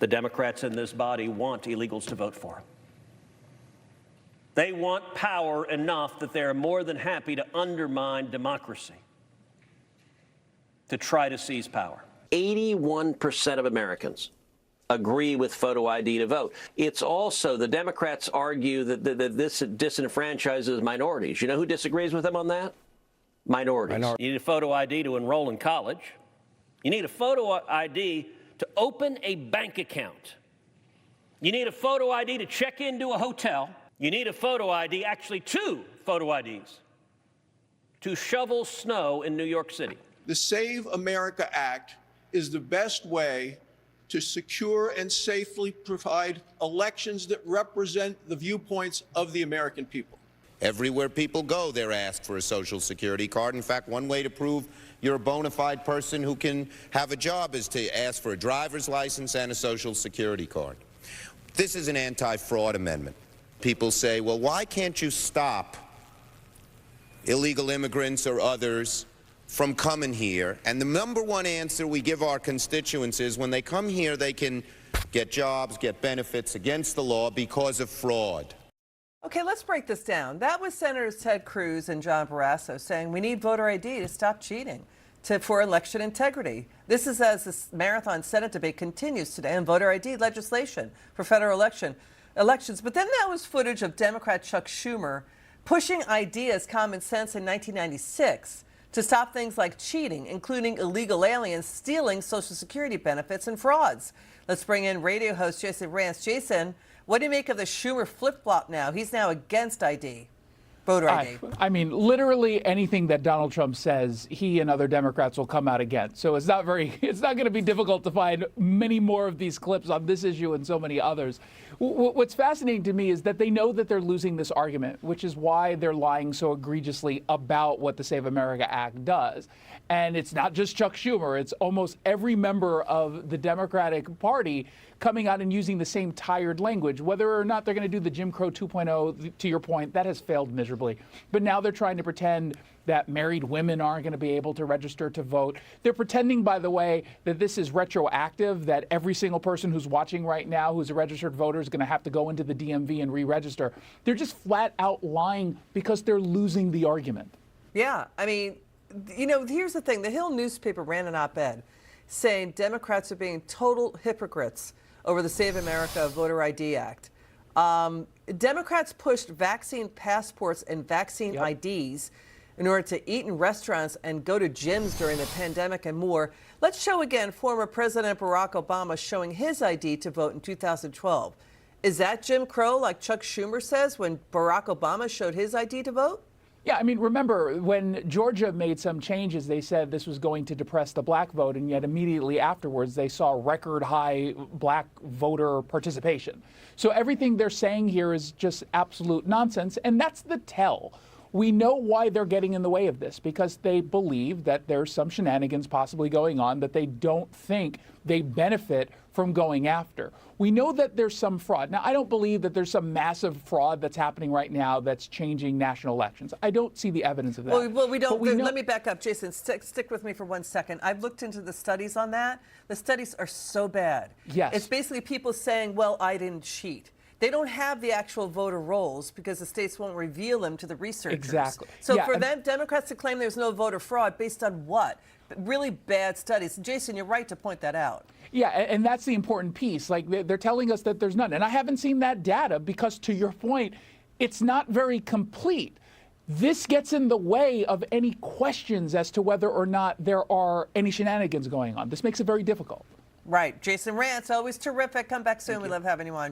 the Democrats in this body want illegals to vote for. They want power enough that they're more than happy to undermine democracy to try to seize power. 81% of Americans agree with photo ID to vote. It's also, the Democrats argue that this disenfranchises minorities. You know who disagrees with them on that? Minorities. You need a photo ID to enroll in college. You need a photo ID to open a bank account. You need a photo ID to check into a hotel. You need a photo ID, actually 2 photo IDs, to shovel snow in New York City. The Save America Act is the best way to secure and safely provide elections that represent the viewpoints of the American people. Everywhere people go, they're asked for a Social Security card. In fact, one way to prove you're a bona fide person who can have a job is to ask for a driver's license and a Social Security card. This is an anti-fraud amendment. People say, well, why can't you stop illegal immigrants or others from coming here? And the number one answer we give our constituents is when they come here, they can get jobs, get benefits against the law because of fraud. Okay, let's break this down. That was Senators Ted Cruz and John Barrasso saying we need voter ID to stop cheating for election integrity. This is as this marathon Senate debate continues today on voter ID legislation for federal elections. But then that was footage of Democrat Chuck Schumer pushing ideas common sense in 1996 to stop things like cheating, including illegal aliens stealing Social Security benefits and frauds. Let's bring in radio host Jason Rantz. Jason, what do you make of the Schumer flip-flop now? He's now against ID, voter ID. I mean, literally anything that Donald Trump says, he and other Democrats will come out against. So it's not going to be difficult to find many more of these clips on this issue and so many others. What's fascinating to me is that they know that they're losing this argument, which is why they're lying so egregiously about what the Save America Act does. And it's not just Chuck Schumer. It's almost every member of the Democratic Party coming out and using the same tired language. Whether or not they're going to do the Jim Crow 2.0, to your point, that has failed miserably. But now they're trying to pretend that married women aren't going to be able to register to vote. They're pretending, by the way, that this is retroactive, that every single person who's watching right now who's a registered voter is going to have to go into the DMV and re-register. They're just flat out lying because they're losing the argument. Yeah, I mean, you know, here's the thing. The Hill newspaper ran an op-ed saying Democrats are being total hypocrites over the Save America Voter ID Act. Democrats pushed vaccine passports and vaccine IDs in order to eat in restaurants and go to gyms during the pandemic and more. Let's show again former President Barack Obama showing his ID to vote in 2012. Is that Jim Crow, like Chuck Schumer says, when Barack Obama showed his ID to vote? Yeah, I mean, remember, when Georgia made some changes, they said this was going to depress the black vote, and yet immediately afterwards they saw record high black voter participation. So everything they're saying here is just absolute nonsense, and that's the tell. We know why they're getting in the way of this, because they believe that there's some shenanigans possibly going on that they don't think they benefit from going after. We know that there's some fraud. Now, I don't believe that there's some massive fraud that's happening right now that's changing national elections. I don't see the evidence of that. Well, we don't. Let me back up, Jason. Stick with me for 1 second. I've looked into the studies on that. The studies are so bad. Yes. It's basically people saying, well, I didn't cheat. They don't have the actual voter rolls because the states won't reveal them to the researchers. Exactly. So for them, Democrats to claim there's no voter fraud based on what? Really bad studies. Jason, you're right to point that out. Yeah, and that's the important piece. Like, they're telling us that there's none. And I haven't seen that data because, to your point, it's not very complete. This gets in the way of any questions as to whether or not there are any shenanigans going on. This makes it very difficult. Right. Jason Rantz, always terrific. Come back soon. We love having you on.